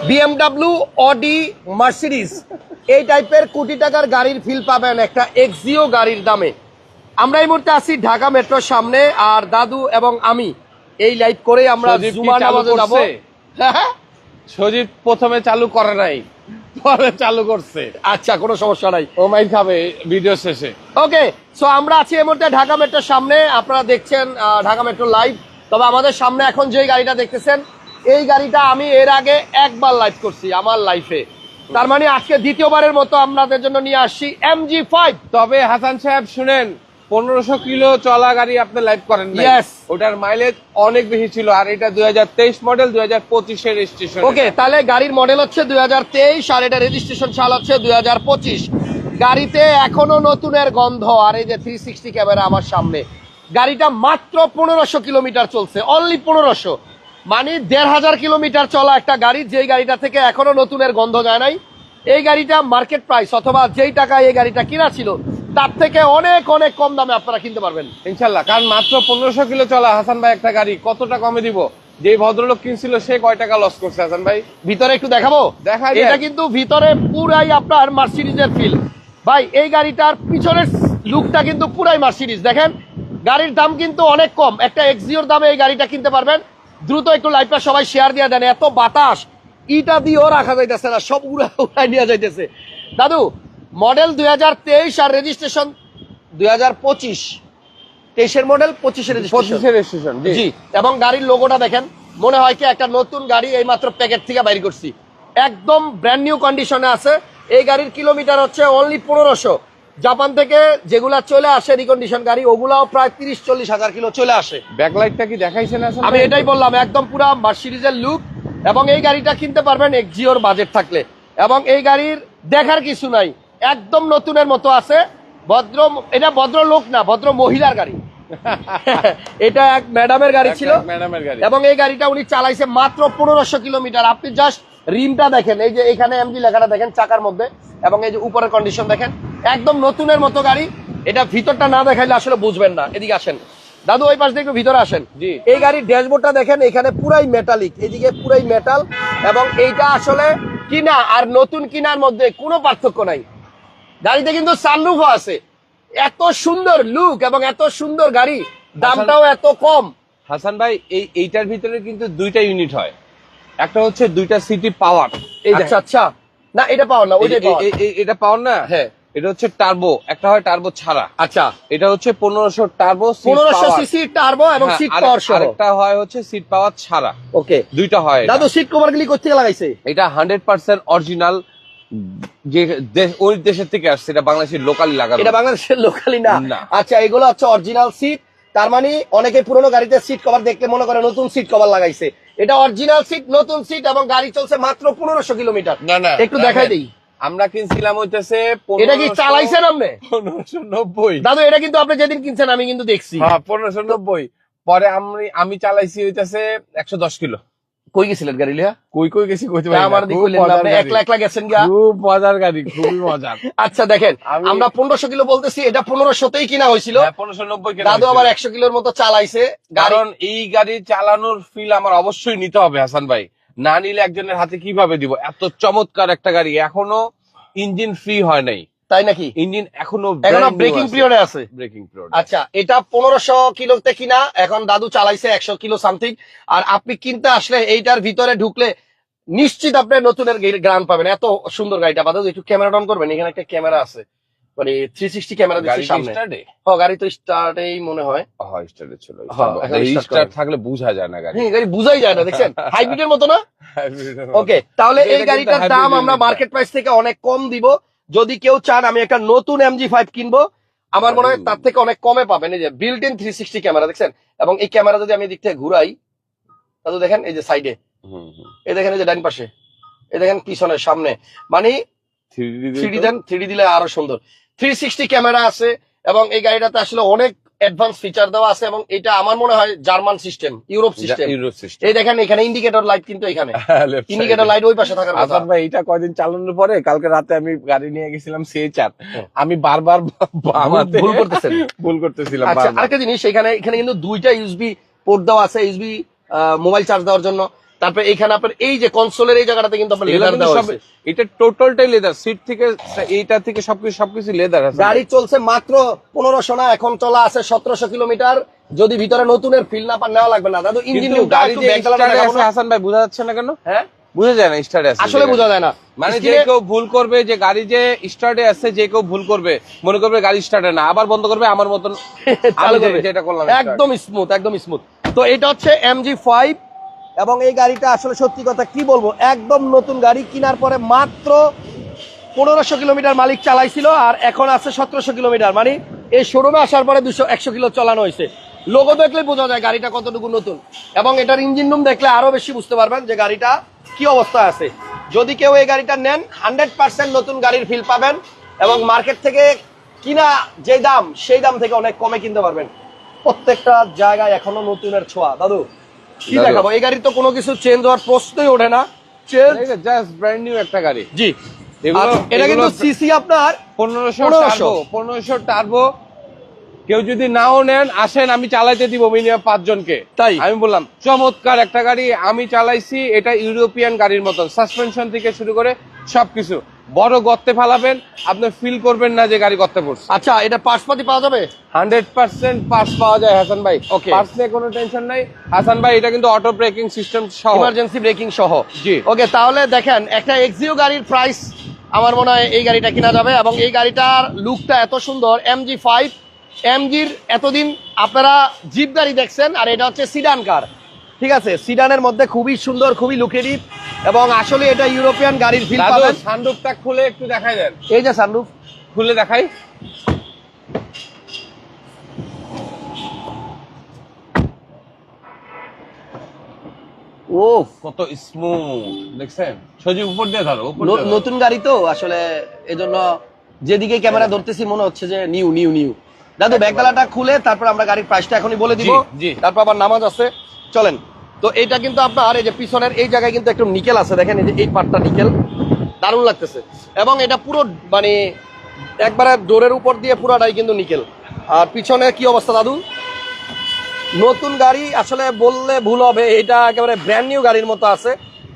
BMW, Audi, Mercedes এই টাইপের কোটি টাকার গাড়ির ফিল পাবেন একটা এক্সিও গাড়ির দামে। আমরা এই মুহূর্তে আছি ঢাকা মেট্রোর সামনে, আর দাদু এবং আমি এই লাইভ করে আমরা জুমা নামাজে যাব। সজীব প্রথমে চালু করে নাই, পরে চালু করছে। আচ্ছা, কোনো সমস্যা নাই, ও মাইর খাবে ভিডিও শেষে। ওকে, সো আমরা আছি এই মুহূর্তে ঢাকা মেট্রোর সামনে। আপনারা দেখছেন ঢাকা মেট্রো লাইভ। তবে আমাদের সামনে এখন যে গাড়িটা দেখতেছেন, এই গাড়িটা আমি এর আগে একবার লাইভ করছি আমার লাইফে। তার মানে আজকে দ্বিতীয়বারের মতো আপনাদের জন্য নিয়ে আসছি MG5। তবে হাসান সাহেব শুনেন, 1500 কিলো চলা গাড়ি আপনি লাইভ করেন না। Yes. ওটার মাইলেজ অনেক বেশি ছিল, আর এটা 2023 মডেল, 2025 এর রেজিস্ট্রেশন। ওকে, তাহলে গাড়ির মডেল হচ্ছে 2023 আর এটা রেজিস্ট্রেশন সাল হচ্ছে 2025। গাড়িতে এখনো নতুনের গন্ধ। আর এই যে 360 ক্যামেরা আমার সামনে। গাড়িটা মাত্র 1500 কিলোমিটার চলছে, অনলি 1500, মানে 1500 কিলোমিটার চলা একটা গাড়ি, যেই গাড়িটা থেকে এখনো নতুনের গন্ধ যায় নাই। এই গাড়িটা মার্কেট প্রাইস অথবা যেই টাকায় এই গাড়িটা কিনা ছিল তার থেকে অনেক অনেক কম দামে আপনারা কিনতে পারবেন ইনশাল্লাহ। কারণ মাত্র 1500 কিলো চলা হাসান ভাই একটা গাড়ি কতটা কমে দিব? যে ভদ্রলোক কিনছিল সে কয় টাকা লস করছে হাসান ভাই? ভিতরে একটু দেখাবো। এটা কিন্তু ভিতরে পুরাই আপনার মার্সিডিজের ফিল ভাই। এই গাড়িটার পিছনের লুকটা কিন্তু পুরাই মার্সিডিজ। দেখেন, গাড়ির দাম কিন্তু অনেক কম, একটা এক্সিওর দামে এই গাড়িটা কিনতে পারবেন। দ্রুত একটু লাইভটা সবাই শেয়ার দিয়ে দেন। এত বাতাস, ইটা দিয়েও রাখা যাইতেছে না, সব উড়াই নিয়ে যাইতেছে। দাদু, মডেল 2023 আর রেজিস্ট্রেশন 2025। 23-এর মডেল, 25-এর রেজিস্ট্রেশন। জি, এবং গাড়ির লোগোটা দেখেন, মনে হয় কি একটা নতুন গাড়ি এই মাত্র প্যাকেট থেকে বাইর করছি। একদম ব্র্যান্ড নিউ কন্ডিশনে আছে। এই গাড়ির কিলোমিটার হচ্ছে অনলি 1500। জাপান থেকে যেগুলা চলে আসে রিকন্ডিশন গাড়ি, ওগুলাও প্রায় 30-40 হাজার কিলো চলে আসে। ব্যাকলাইটটা কি দেখাইছেন? আমি এটাই বললাম, একদম পুরা মার্সিডিজের লুক। এবং এই গাড়িটা কিনতে পারবেন এক্সিওর বাজেট থাকলে। এবং এই গাড়ির দেখার কিছু নাই, একদম নতুনের মতো আছে। এটা ভদ্র লোক না, ভদ্র মহিলার গাড়ি। এটা এক ম্যাডামের গাড়ি ছিল, এবং এই গাড়িটা উনি চালাইছে মাত্র 1500 কিলোমিটার। আপনি জাস্ট রিমটা দেখেন, এই যে এখানে এমজি লেখাটা দেখেন চাকার মধ্যে, এবং এই যে উপরের কন্ডিশন দেখেন, একদম নতুনের মতো গাড়ি। এটা ভিতরটা না দেখাইলে আসলে বুঝবেন না। এদিকে আসেন দাদু, ওই পাশ দিয়ে একটু ভিতরে আসেন। এই গাড়ির ড্যাশবোর্ডটা দেখেন, এখানে পুরাই মেটালিক, এদিকে পুরাই মেটাল। এবং এইটা আসলে কিনা আর নতুন কিনার মধ্যে কোনো পার্থক্য নাই। গাড়িতে কিন্তু সানরুফও আছে। এত সুন্দর লুক এবং এত সুন্দর গাড়ি, দামটাও এত কম। হাসান ভাই, এইটার ভিতরে কিন্তু দুইটা ইউনিট হয়। একটা হচ্ছে দুইটা সিটি পাওয়ার। আচ্ছা আচ্ছা, না এটা পাওয়ার না, ওইটাই পাওয়ার। এটা পাওয়ার না? হ্যাঁ, এটা হচ্ছে টার্বো। একটা হয় টার্বো ছাড়া। আচ্ছা, এটা হচ্ছে 1500 টার্বো, 1500 সিসি টার্বো এবং সিট পাওয়ার সহ। আরেকটা হয় হচ্ছে সিট পাওয়ার ছাড়া। ওকে, দুইটা হয়। দাদু, সিট কভার গুলি কোথা থেকে লাগাইছে? এটা 100% অরিজিনাল, যে ওই দেশের থেকে আসছে, এটা বাংলাদেশের লোকালি লাগানো। এটা বাংলাদেশের লোকালি না? আচ্ছা, এগুলো হচ্ছে অরিজিনাল সিট। তার মানে অনেকে পুরোনো গাড়িতে সিট কভার দেখতে মনে করে নতুন সিট কভার লাগাইছে। এটা অরিজিনাল সিট, নতুন সিট, এবং গাড়ি চলছে মাত্র 1500 কিলোমিটার। না না, একটু দেখাই দিই। আমরা কিনছিলাম হইতেছে, এটা কি চালাইছেন আপনি? 1590। দাদু, এটা কিন্তু আপনি যেদিন কিনছেন আমি কিন্তু দেখছি। হ্যাঁ, 1590। পরে আমি চালাইছি হইতেছে 110 কিলো। কই গেছিলেন গাড়ি লিয়া? কই গেছি কইতে পারি না। আমার দিকে কইলেন না, আপনি একলা একলা গেছেন গিয়া। খুব মজার গাড়ি, খুবই মজার। আচ্ছা দেখেন, আমরা 1500 কিলো বলতেছি, এটা 1500তেই কিনা হয়েছিল। 1590 কিলো। দাদু আবার 100 কিলোর মতো চালাইছে। কারণ এই গাড়ি চালানোর ফিল আমার অবশ্যই নিতে হবে হাসান ভাই, না নিলে একজনের হাতে কিভাবে দিব? এত চমৎকার একটা গাড়ি, এখনো ইঞ্জিন ফ্রি হয় নাই। তাই নাকি? ইঞ্জিন এখনো ব্রেকিং পিরিয়ডে আছে। Breaking period. আচ্ছা, এটা 1500 কিলোতে কিনা, এখন দাদু চালাইছে 100 কিলো সামথিং। আর আপনি কিনতে আসলে এইটার ভিতরে ঢুকলে নিশ্চিত আপনি নতুনের গ্রান পাবেন। এত সুন্দর গাড়িটা। দাদু একটু ক্যামেরা অন করবেন, এখানে একটা ক্যামেরা আছে, মানে 360 ক্যামেরা দিচ্ছে সামনে। হ্যাঁ, গাড়ি তো স্টার্টেই মনে হয়। হ্যাঁ, স্টার্টে ছিল। স্টার্ট থাকলে বোঝা যায় না গাড়ি। গাড়ি বুঝাই যায় না, দেখছেন? হাইব্রিডের মতো না? ওকে, তাহলে এই গাড়িটার দাম আমরা মার্কেট প্রাইস থেকে অনেক কম দিব। যদি কেউ চান আমি একটা নতুন MG5 কিনবো, আমার মনে হয় তার থেকে অনেক কমে পাবেন। এই যে বিল্ট ইন 360 ক্যামেরা দেখছেন, এবং এই ক্যামেরা যদি আমি দিক থেকে ঘুরাই, তাহলে দেখেন এই যে সাইডে, এই দেখেন এই যে ডান পাশে, এই দেখেন পিছনের সামনে, মানে 3D দিলে আরো সুন্দর। 360 ক্যামেরা আছে, এবং এই গাড়িটাতে আসলে অনেক অ্যাডভান্স ফিচার দেওয়া আছে। এবং এটা আমার মনে হয় জার্মান সিস্টেম, ইউরোপ সিস্টেম। এই দেখেন এখানে ইন্ডিকেটর লাইট, কিন্তু এখানে ইন্ডিকেটর লাইট ওই পাশে থাকার কথা। ভাই, এটা কয়দিন চালানোর পরে কালকে রাতে আমি গাড়ি নিয়ে গেছিলাম C4, আমি বারবার ভুল করতেছিলাম। আচ্ছা, আরেকটা জিনিস, এখানে কিন্তু দুইটা USB পোর্ট দেওয়া আছে, USB মোবাইল চার্জ দেওয়ার জন্য। তারপরে এখানে আপনার এই যে কনসোলের এই জায়গাটাতে কিন্তু আপনার এগুলো লেদার কিন্তু দেওয়া সব হয়েছে। এটা টোটালটাই লেদার, সিট থেকে এইটা থেকে সবকিছু লেদার আছে। গাড়ি চলছে মাত্র 1500 না, এখন চলা আছে 1700 কিলোমিটার। যদি ভিতরে নতুনের ফিল না পান নেওয়া লাগবে না দাদু। ইঞ্জিন কিন্তু গাড়ি যে স্টার্টে আছে হাসান ভাই বোঝা যাচ্ছে না কেন? হ্যাঁ বোঝা যায় না স্টার্টে আছে, আসলে বোঝা যায় না। মানে যে কেউ ভুল করবে, যে গাড়ি যে স্টার্টে আছে, যে কেউ ভুল করবে মনে করবে গাড়ি স্টার্টে না, আবার বন্ধ করবে আমার মতন চালু করবে। যেটা করলাম একদম স্মুথ, একদম স্মুথ। তো এটা হচ্ছে MG5 এবং এই গাড়িটা আসলে সত্যি কথা কি বলবো, একদম নতুন গাড়ি। কেনার পরে মাত্র 1500 কিলোমিটার মালিক চালাইছিল, আর এখন আছে 1700 কিলোমিটার। মানে এই শোরুমে আসার পরে 100 কিলো চালানো হয়েছে। লোগো দেখলে বোঝা যায় গাড়িটা কতটুকু নতুন, এবং এটার ইঞ্জিন রুম দেখলে আরো বেশি বুঝতে পারবেন যে গাড়িটা কি অবস্থায় আছে। যদি কেউ এই গাড়িটা নেন 100% নতুন গাড়ির ফিল পাবেন, এবং মার্কেট থেকে কিনা যে দাম সেই দাম থেকে অনেক কমে কিনতে পারবেন। প্রত্যেকটা জায়গায় এখনো নতুনের ছোঁয়া। দাদু কি দেখাবো, এই গাড়ির তো কোনো কিছু চেঞ্জ হওয়ার প্রশ্নই ওঠে না। চেঞ্জ জাস্ট ব্র্যান্ড নিউ একটা গাড়ি। জি, এগুলো এটা কিন্তু সিসি আপনার 1500 টার্বো। কেউ যদি নাও নেন আসেন, আমি চালাইতে দিব মিনিমাম 5 জনকে। তাই আমি বললাম চমৎকার একটা গাড়ি, আমি চালাইছি, এটা ইউরোপিয়ান গাড়ির মতন, সাসপেনশন থেকে শুরু করে সবকিছু। বড় গর্তে ফেলাবেন, আপনি ফিল করবেন না যে গাড়ি গর্তে পড়ছে। আচ্ছা, এটা পার্টসপাতি পাওয়া যাবে? 100% পার্টস পাওয়া যায় হাসান ভাই। ওকে, পার্টস নিয়ে কোনো টেনশন নাই হাসান ভাই। এটা কিন্তু অটো ব্রেকিং সিস্টেম সহ, ইমার্জেন্সি ব্রেকিং সহ। জি ওকে, তাহলে দেখেন একটা এক্সিও গাড়ির প্রাইস আমার মনে হয় এই গাড়িটা কিনা যাবে। এবং এই গাড়িটার লুকটা এত সুন্দর। MG5, MGর এতদিন আপনারা জিপ গাড়ি দেখছেন, আর এটা হচ্ছে সিডান কার। ঠিক আছে, সিডানের মধ্যে খুবই সুন্দর, খুবই লুকেটিভ, এবং আসলে এটা ইউরোপিয়ান গাড়ির ফিল পাবেন। সানরুফটা খুলে একটু দেখাই দেন। এই যে সানরুফ খুলে দেখাই। ও কত স্মুথ দেখছেন, সজীব উপর দিয়ে ধরো, উপর দিয়ে ধরো। নতুন গাড়ি তো আসলে এজন্য যেদিকে ক্যামেরা ধরতেছি মনে হচ্ছে যে নিউ নিউ নিউ। দাদু ব্যাগডালাটা খুলে তারপর আমরা গাড়ির প্রাইসটা এখনই বলে দিব। জি। তারপর আবার নামাজ আছে, চলেন। তো এটা কিন্তু আপনার এই যে পিছনের এই জায়গায় কিন্তু একটু নিকেল আছে, দেখেন এই যে এই পার্টটা নিকেল, দারুণ লাগতেছে। এবং এটা পুরো মানে একবারে ডোরের উপর দিয়ে পুরোটাই কিন্তু নিকেল। আর পিছনে কি অবস্থা দাদু? নতুন গাড়ি আসলে বললে ভুল হবে, এটা একেবারে ব্র্যান্ড নিউ গাড়ির মতো আছে।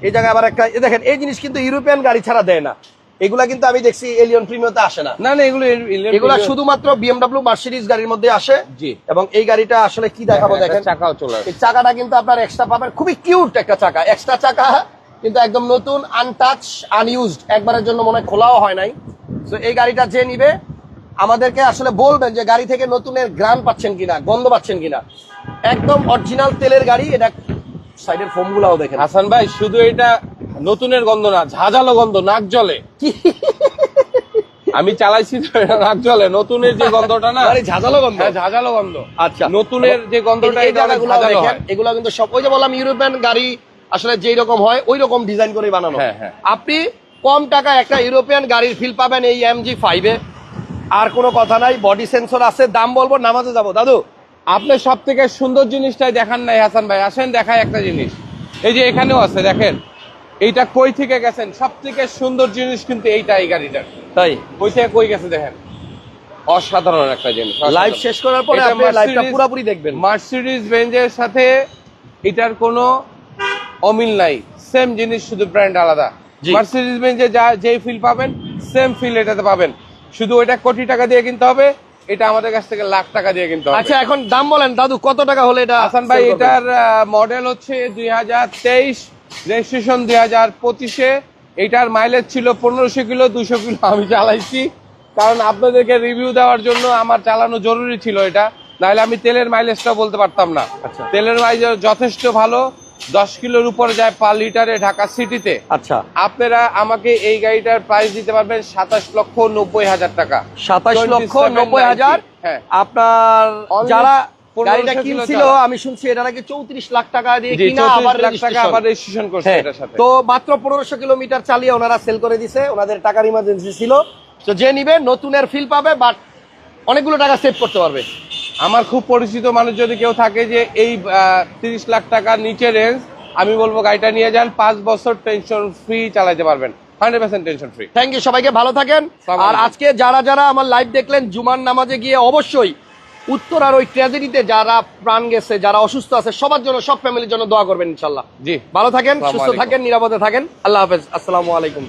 এই জায়গায় আবার একটা দেখেন, এই জিনিস কিন্তু ইউরোপিয়ান গাড়ি ছাড়া দেয় না। এগুলা কিন্তু আমি দেখছি এলিয়ন প্রিমিয়ামতে আসে না। না না, এগুলা শুধুমাত্র BMW মার্সিডিজ গাড়ির মধ্যে আসে। জি। এবং এই গাড়িটা আসলে কি দেখাবো দেখেন, চাকাও চলে আসে। এই চাকাটা কিন্তু আপনার এক্সট্রা পাবেন, খুবই কিউট একটা চাকা, এক্সট্রা চাকা, কিন্তু একদম নতুন, আনটাচ, আনইউজড, একবারের জন্য মনে হয় খোলাও হয় নাই। তো এই গাড়িটা যে নিবে আমাদেরকে আসলে বলবেন যে গাড়ি থেকে নতুনের গ্রান পাচ্ছেন কিনা, গন্ধ পাচ্ছেন কিনা। একদম অরিজিনাল তেলের গাড়ি। এটা সাইডের ফোম গুলাও দেখেন হাসান ভাই, শুধু এটা নতুনের গন্ধ না, ঝাঁঝালো গন্ধ, নাক জ্বলে। আমি চালাইছি তো, এটা নাক জ্বলে। নতুনের যে গন্ধটা না, আরে ঝাঁঝালো গন্ধ। হ্যাঁ, ঝাঁঝালো গন্ধ। আচ্ছা, নতুনের যে গন্ধটা, এই এটা অনেক জায়গাগুলো ঝাঁঝালো দেখেন, হয়। এগুলো কিন্তু সব ওই যে বললাম ইউরোপিয়ান গাড়ি আসলে যেই রকম হয় ওই রকম ডিজাইন করে বানানো। হ্যাঁ, হ্যাঁ। আপনি কম টাকায় একটা ইউরোপিয়ান গাড়ির ফিল পাবেন এই MG5 এ। আর কোনো কথা নাই, বডি সেন্সর আছে। দাম বলবো, নামাজে যাবো। দাদু আপনি সব থেকে সুন্দর জিনিসটাই দেখান নাই হাসান ভাই, আসেন দেখায় একটা জিনিস। এই যে এখানেও আছে, দেখেন এইটা কই থেকে গেছেন। সব থেকে সুন্দর জিনিস কিন্তু এইটা, এই গাড়িটা তাই কই থেকে কই গেছে দেখেন, অসাধারণ একটা জিনিস। লাইভ শেষ করার পরে এটা আপনি লাইভটা Mercedes- পুরোপুরি দেখবেন। মার্সিডিজ বেঞ্জের সাথে এটার কোনো অমিল নাই, সেম জিনিস, শুধু ব্র্যান্ড আলাদা। জি। মার্সিডিজ বেঞ্জে যা যেই ফিল পাবেন সেম ফিল এটাতে পাবেন, শুধু ওইটা কোটি টাকা দিয়ে কিনতে হবে, এটা আমাদের কাছ থেকে লাখ টাকা দিয়ে কিনতে হবে। আচ্ছা, এখন দাম বলেন দাদু, কত টাকা হলে এটা হাসান ভাই, sell করবেন? এটার মডেল হচ্ছে 2023, রেজিস্ট্রেশন 2025-এ। এটার মাইলেজ ছিল 1500 কিলো, 200 কিলো আমি চালাইছি, কারণ আপনাদেরকে রিভিউ দেওয়ার জন্য আমার চালানো জরুরি ছিল এটা, নাহলে আমি তেলের মাইলেজটা বলতে পারতাম না। আচ্ছা। তেলের মাইলেজ যথেষ্ট ভালো, 10 কিলোর উপরে যায় পার লিটারে ঢাকা সিটিতে। আচ্ছা, আপনারা আমাকে এই গাড়িটার প্রাইস দিতে পারবেন 27,90,000 টাকা। 27,90,000। হ্যাঁ, আপনার Only যারা 1500 গাড়িটা কিলো কিনছিল চালা। আমি শুনছি এটা নাকি 34 লাখ টাকা দিয়ে জি, কিনা 34 আবার লাখ টাকা আবার রেজিস্ট্রেশন করছে হ্যাঁ, এটার সাথে। তো মাত্র 1500 কিলোমিটার চালিয়ে ওনারা সেল করে দিছে, ওনাদের টাকার ইমার্জেন্সি ছিল। তো যে নিবে নতুনের ফিল পাবে, বাট অনেকগুলো টাকা সেভ করতে পারবে। আমার খুব পরিচিত মানুষ যদি কেউ থাকে যে এই 30 লাখ টাকার নিচে রেঞ্জ, আমি বলবো গাড়িটা নিয়ে যান, 5 বছর টেনশন ফ্রি চালাতে পারবেন, 100% টেনশন ফ্রি। থ্যাংক ইউ, সবাইকে ভালো থাকেন। আর আজকে যারা যারা আমার লাইভ দেখলেন, জুমার নামাজে গিয়ে অবশ্যই উত্তরার ওই ট্র্যাজেডিতে যারা প্রাণ গেছে, যারা অসুস্থ আছে, সবার জন্য, সব ফ্যামিলির জন্য দোয়া করবেন ইনশাল্লাহ। জি, ভালো থাকেন, আসসালামু সুস্থ আলাইকুম। থাকেন, নিরাপদে থাকেন। আল্লাহ হাফেজ, আসসালামু আলাইকুম।